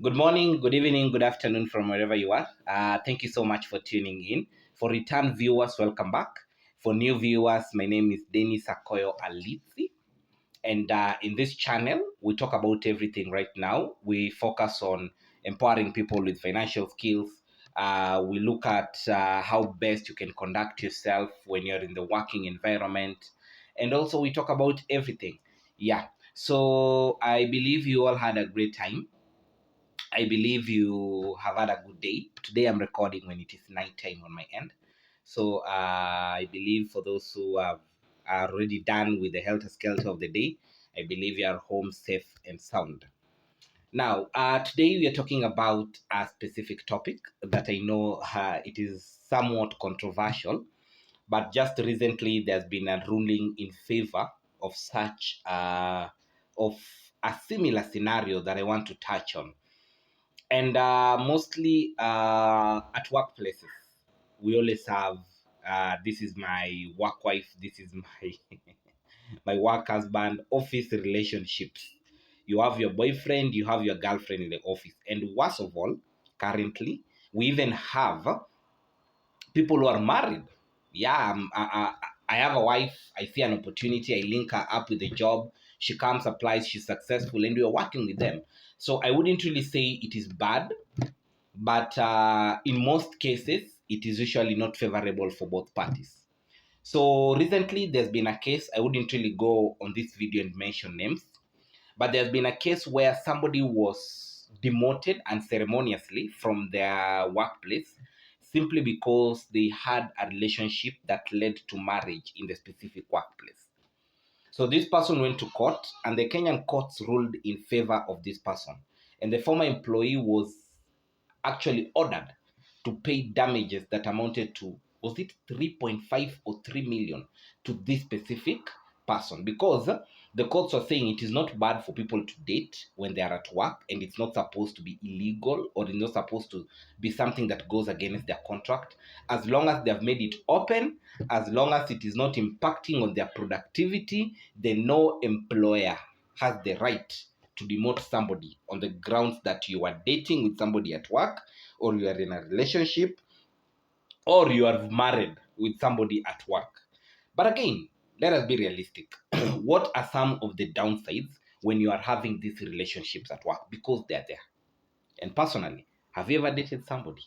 Good morning, good evening, good afternoon from wherever you are. Thank you so much for tuning in. For return viewers, welcome back. For new viewers, my name is Dennis Akoyo Alitsi. And in this channel, we talk about everything right now. We focus on empowering people with financial skills. We look at how best you can conduct yourself when you're in the working environment. And also, we talk about everything. Yeah. So I believe you all had a great time. I believe you have had a good day. Today I'm recording when it is night time on my end. So I believe for those who are already done with the helter skelter of the day, I believe you are home safe and sound. Now, today we are talking about a specific topic that I know it is somewhat controversial, but just recently there's been a ruling in favor of such of a similar scenario that I want to touch on, and mostly at workplaces we always have this is my work wife, this is my my work husband, office relationships. You have your boyfriend, you have your girlfriend in the office, and worst of all, currently we even have people who are married. Yeah, I have a wife. I see an opportunity. I link her up with a job. She comes, applies, she's successful, and we are working with them. So I wouldn't really say it is bad, but in most cases, it is usually not favorable for both parties. So recently, there's been a case. I wouldn't really go on this video and mention names, but there's been a case where somebody was demoted unceremoniously from their workplace simply because they had a relationship that led to marriage in the specific workplace. So this person went to court, and the Kenyan courts ruled in favor of this person. And the former employee was actually ordered to pay damages that amounted to, was it 3.5 or 3 million, to this specific person, because the courts are saying it is not bad for people to date when they are at work, and it's not supposed to be illegal, or it's not supposed to be something that goes against their contract, as long as they have made it open, as long as it is not impacting on their productivity. Then no employer has the right to demote somebody on the grounds that you are dating with somebody at work, or you are in a relationship, or you are married with somebody at work. But again, let us be realistic. What are some of the downsides when you are having these relationships at work? Because they're there. And personally, have you ever dated somebody,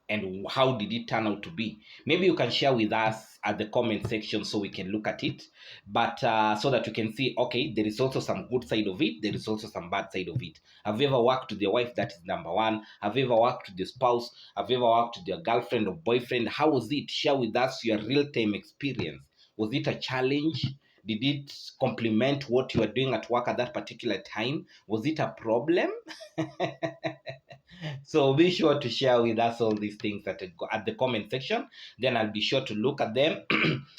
and how did it turn out to be? Maybe you can share with us at the comment section so we can look at it, but so that we can see, okay, there is also some good side of it, there is also some bad side of it. Have you ever worked with your wife? That is number one. Have you ever worked with your spouse? Have you ever worked with your girlfriend or boyfriend? How was it? Share with us your real-time experience. Was it a challenge? Did it complement what you were doing at work at that particular time? Was it a problem? So be sure to share with us all these things at the comment section. Then I'll be sure to look at them.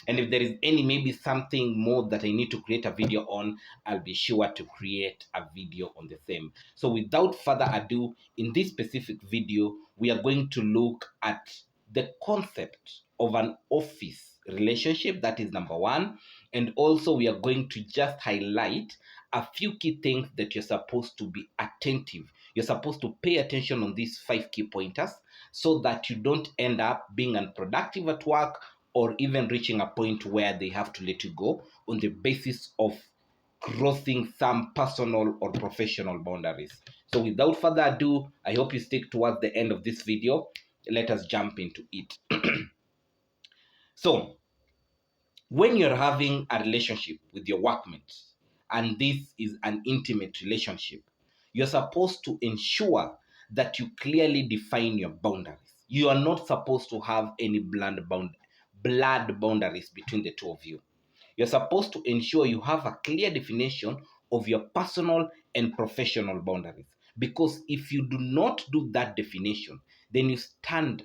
And if there is any, maybe something more that I need to create a video on, I'll be sure to create a video on the same. So without further ado, in this specific video, we are going to look at the concept of an office relationship. That is number one. And also we are going to just highlight a few key things that you're supposed to be attentive. You're supposed to pay attention on these 5 key pointers, so that you don't end up being unproductive at work, or even reaching a point where they have to let you go on the basis of crossing some personal or professional boundaries. So without further ado, I hope you stick towards the end of this video. Let us jump into it. So when you're having a relationship with your workmates, and this is an intimate relationship, you're supposed to ensure that you clearly define your boundaries. You are not supposed to have any blood boundaries between the two of you. You're supposed to ensure you have a clear definition of your personal and professional boundaries. Because if you do not do that definition, then you stand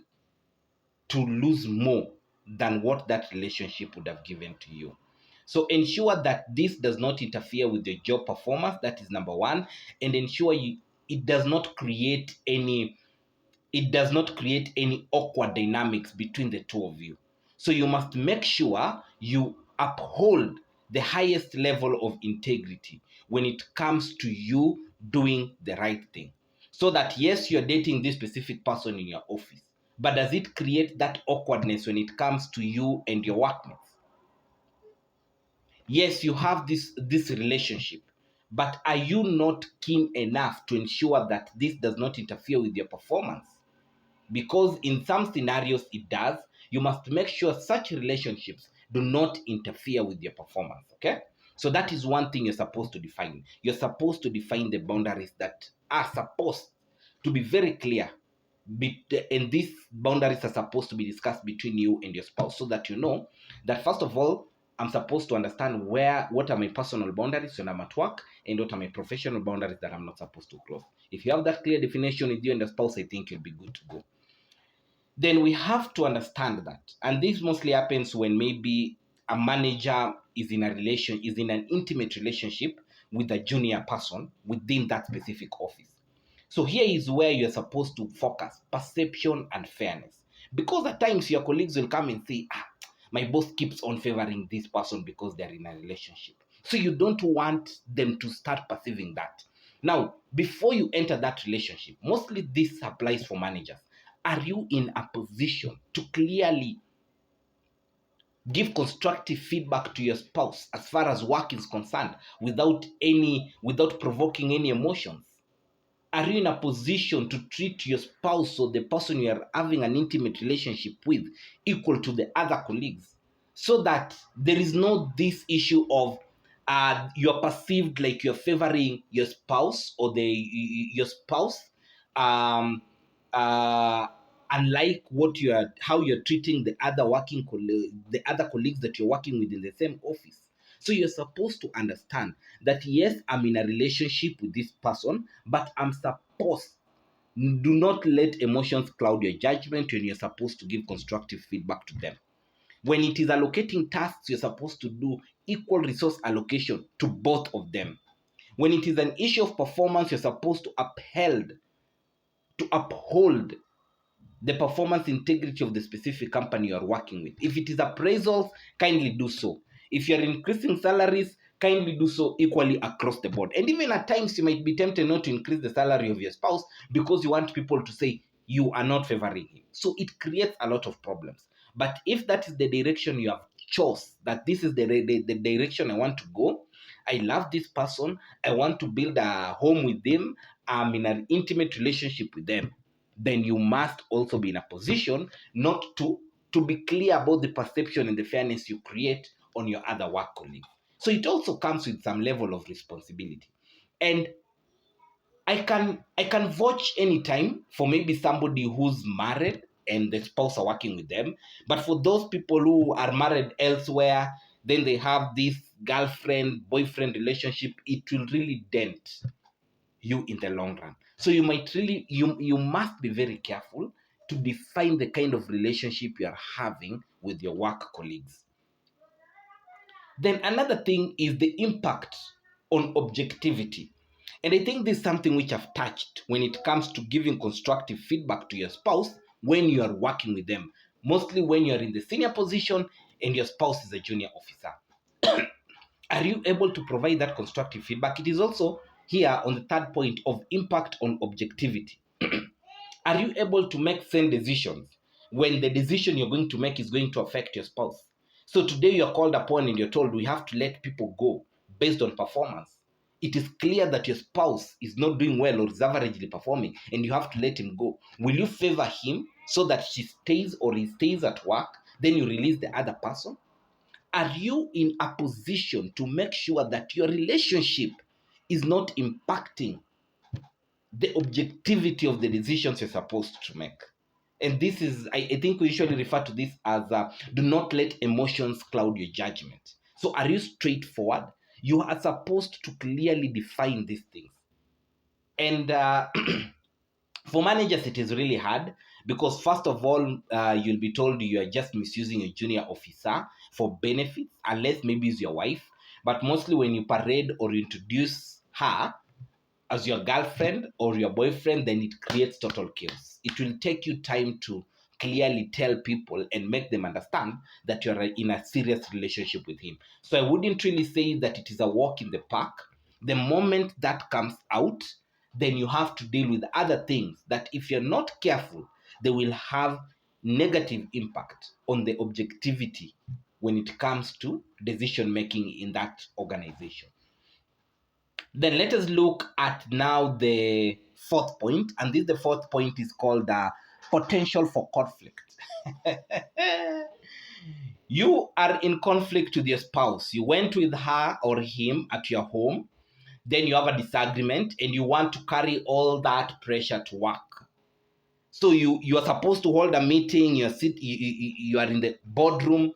to lose more than what that relationship would have given to you. So ensure that this does not interfere with your job performance. That is number one. And ensure it does not create any awkward dynamics between the two of you. So you must make sure you uphold the highest level of integrity when it comes to you doing the right thing. So that yes, you're dating this specific person in your office, but does it create that awkwardness when it comes to you and your workmates? Yes, you have this relationship, but are you not keen enough to ensure that this does not interfere with your performance? Because in some scenarios it does. You must make sure such relationships do not interfere with your performance. Okay, so that is one thing you're supposed to define. You're supposed to define the boundaries that are supposed to be very clear, and these boundaries are supposed to be discussed between you and your spouse, so that you know that first of all, I'm supposed to understand what are my personal boundaries when I'm at work, and what are my professional boundaries that I'm not supposed to cross. If you have that clear definition with you and the spouse, I think you'll be good to go. Then we have to understand that, and this mostly happens when maybe a manager is in an intimate relationship with a junior person within that specific office. So here is where you're supposed to focus perception and fairness, because at times your colleagues will come and say, my boss keeps on favoring this person because they're in a relationship. So you don't want them to start perceiving that. Now, before you enter that relationship, mostly this applies for managers. Are you in a position to clearly give constructive feedback to your spouse as far as work is concerned without provoking any emotions? Are you in a position to treat your spouse or the person you are having an intimate relationship with equal to the other colleagues, so that there is no this issue of you're perceived like you're favoring your spouse or your spouse, um, uh, unlike how you're treating the other colleagues that you're working with in the same office. So you're supposed to understand that yes, I'm in a relationship with this person, but I'm supposed, do not let emotions cloud your judgment when you're supposed to give constructive feedback to them. When it is allocating tasks, you're supposed to do equal resource allocation to both of them. When it is an issue of performance, you're supposed to uphold the performance integrity of the specific company you are working with. If it is appraisals, kindly do so. If you're increasing salaries, kindly do so equally across the board. And even at times, you might be tempted not to increase the salary of your spouse because you want people to say you are not favoring him. So it creates a lot of problems. But if that is the direction you have chose, that this is the direction I want to go, I love this person, I want to build a home with them, I'm in an intimate relationship with them, then you must also be in a position not to be clear about the perception and the fairness you create on your other work colleagues. So it also comes with some level of responsibility. And I can vouch anytime for maybe somebody who's married and the spouse are working with them. But for those people who are married elsewhere, then they have this girlfriend boyfriend relationship, it will really dent you in the long run. So you must be very careful to define the kind of relationship you are having with your work colleagues. Then another thing is the impact on objectivity. And I think this is something which I've touched when it comes to giving constructive feedback to your spouse when you are working with them, mostly when you're in the senior position and your spouse is a junior officer. Are you able to provide that constructive feedback? It is also here on the third point of impact on objectivity. Are you able to make sane decisions when the decision you're going to make is going to affect your spouse? So today you're called upon and you're told we have to let people go based on performance. It is clear that your spouse is not doing well or is averagely performing and you have to let him go. Will you favor him so that she stays or he stays at work? Then you release the other person? Are you in a position to make sure that your relationship is not impacting the objectivity of the decisions you're supposed to make? And this is, I think we usually refer to this as do not let emotions cloud your judgment. So are you straightforward? You are supposed to clearly define these things. And for managers, it is really hard because, first of all, you'll be told you are just misusing a junior officer for benefits, unless maybe it's your wife. But mostly, when you parade or introduce her as your girlfriend or your boyfriend, then it creates total chaos. It will take you time to clearly tell people and make them understand that you're in a serious relationship with him. So I wouldn't really say that it is a walk in the park. The moment that comes out, then you have to deal with other things that, if you're not careful, they will have negative impact on the objectivity when it comes to decision making in that organization. Then let us look at now the fourth point, and the fourth point is called potential for conflict. You are in conflict with your spouse. You went with her or him at your home, then you have a disagreement, and you want to carry all that pressure to work. So you are supposed to hold a meeting. You are in the boardroom.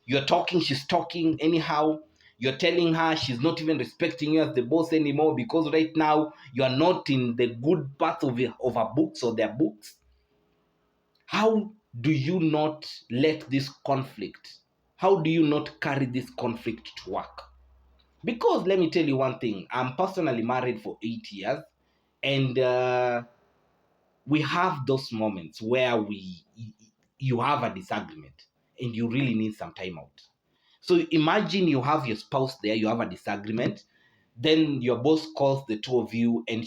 You're talking, she's talking anyhow. You're telling her she's not even respecting you as the boss anymore, because right now you are not in the good path of her books or their books. How do you not let this conflict, how do you not carry this conflict to work? Because let me tell you one thing, I'm personally married for 8 years, and we have those moments where you have a disagreement and you really need some time out. So imagine you have your spouse there, you have a disagreement, then your boss calls the two of you, and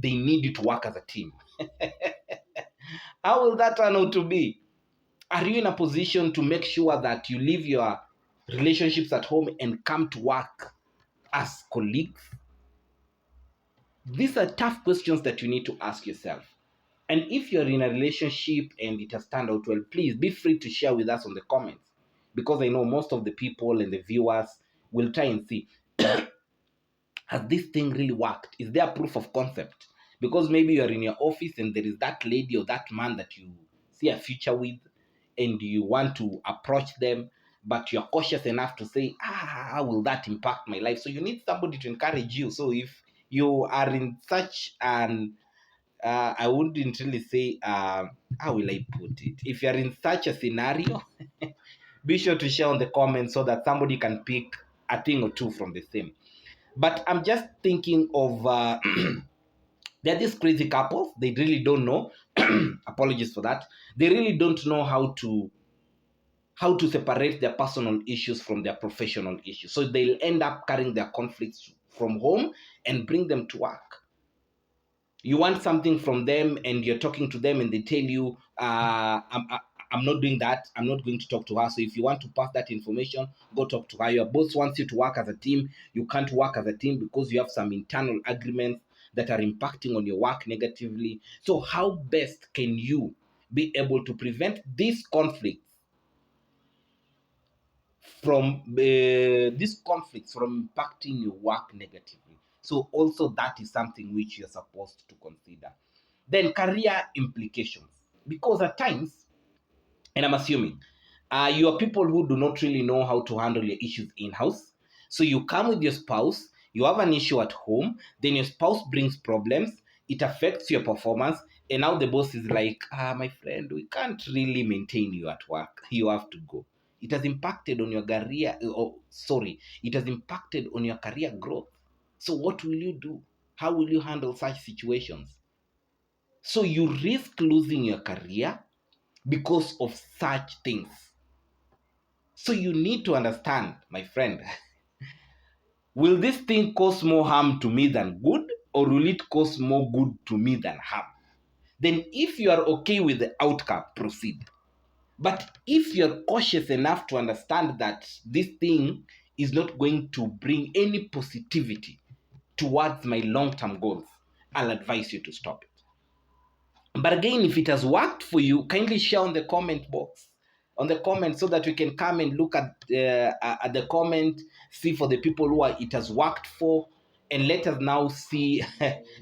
they need you to work as a team. How will that turn out to be? Are you in a position to make sure that you leave your relationships at home and come to work as colleagues? These are tough questions that you need to ask yourself. And if you're in a relationship and it has turned out well, please be free to share with us on the comments, because I know most of the people and the viewers will try and see, has this thing really worked? Is there proof of concept? Because maybe you're in your office and there is that lady or that man that you see a future with, and you want to approach them, but you're cautious enough to say, how will that impact my life? So you need somebody to encourage you. So if you are in such an I wouldn't really say, how will I put it? If you're in such a scenario, be sure to share on the comments so that somebody can pick a thing or two from the same. But I'm just thinking of, there are these crazy couples, they really don't know, apologies for that, they really don't know how to separate their personal issues from their professional issues. So they'll end up carrying their conflicts from home and bring them to work. You want something from them and you're talking to them and they tell you, I'm not doing that, I'm not going to talk to her. So if you want to pass that information, go talk to her. Your boss wants you to work as a team, you can't work as a team because you have some internal agreements that are impacting on your work negatively. So how best can you be able to prevent these conflicts from impacting your work negatively? So also that is something which you're supposed to consider. Then career implications, because at times, and I'm assuming, you are people who do not really know how to handle your issues in-house. So you come with your spouse, you have an issue at home, then your spouse brings problems, it affects your performance, and now the boss is like, my friend, we can't really maintain you at work, you have to go. It has impacted on your career, it has impacted on your career growth. So what will you do? How will you handle such situations? So you risk losing your career because of such things. So you need to understand, my friend, will this thing cause more harm to me than good, or will it cause more good to me than harm? Then if you are okay with the outcome, proceed. But if you're cautious enough to understand that this thing is not going to bring any positivity towards my long-term goals, I'll advise you to stop it. But again, if it has worked for you, kindly share on the comment box, so that we can come and look at the comment, see for the people who it has worked for, and let us now see,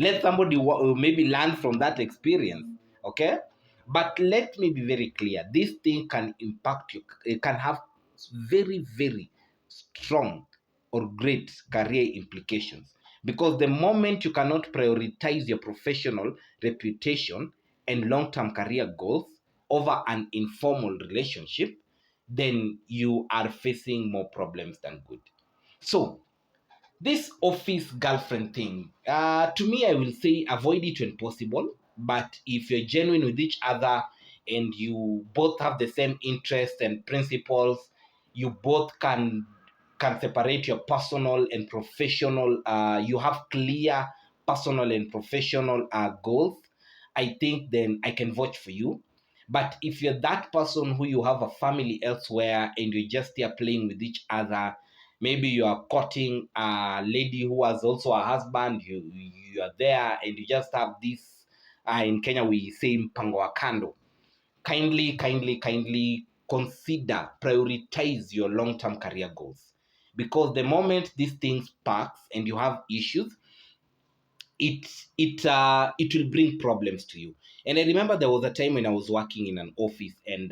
let somebody maybe learn from that experience, okay? But let me be very clear, this thing can impact you, it can have very, very strong or great career implications. Because the moment you cannot prioritize your professional reputation and long-term career goals over an informal relationship, then you are facing more problems than good. So this office girlfriend thing, to me, I will say avoid it when possible. But if you're genuine with each other and you both have the same interests and principles, you both can separate your personal and professional. You have clear personal and professional goals, I think then I can vouch for you. But if you're that person who you have a family elsewhere and you're just here playing with each other, maybe you are courting a lady who has also a husband, you are there and you just have this, in Kenya we say mpango wa kando. Kindly consider, prioritize your long-term career goals. Because the moment these things sparks and you have issues, it will bring problems to you. And I remember there was a time when I was working in an office, and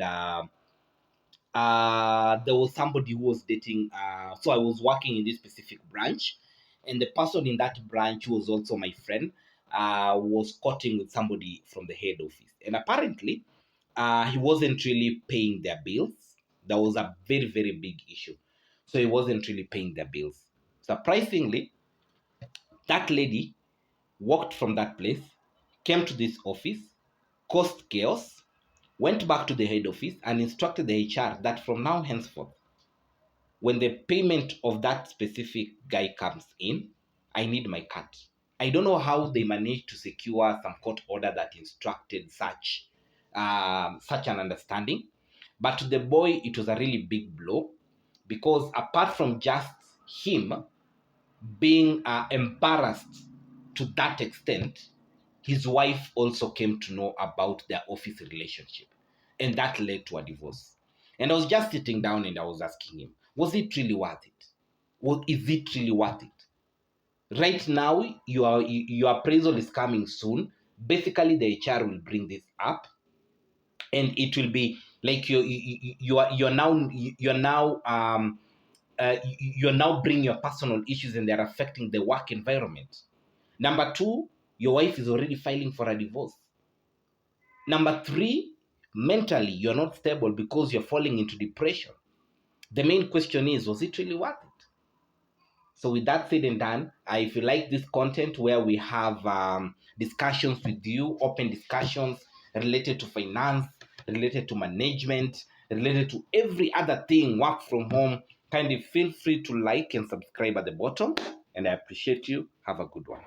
there was somebody who was dating. So I was working in this specific branch, and the person in that branch, who was also my friend, was courting with somebody from the head office, and apparently, he wasn't really paying their bills. There was a very big issue, so he wasn't really paying their bills. Surprisingly, that lady walked from that place, came to this office, caused chaos, went back to the head office, and instructed the HR that from now henceforth, when the payment of that specific guy comes in, I need my cut. I don't know how they managed to secure some court order that instructed such an understanding, but to the boy it was a really big blow, because apart from just him being embarrassed to that extent, his wife also came to know about their office relationship, and that led to a divorce. And I was just sitting down and I was asking him, was it really worth it? Is it really worth it? Right now, your appraisal is coming soon. Basically, the HR will bring this up, and it will be like you're now bringing your personal issues, and they're affecting the work environment. Number two, your wife is already filing for a divorce. Number three, mentally, you're not stable because you're falling into depression. The main question is, was it really worth it? So with that said and done, if you like this content where we have discussions with you, open discussions related to finance, related to management, related to every other thing, work from home, kindly feel free to like and subscribe at the bottom. And I appreciate you. Have a good one.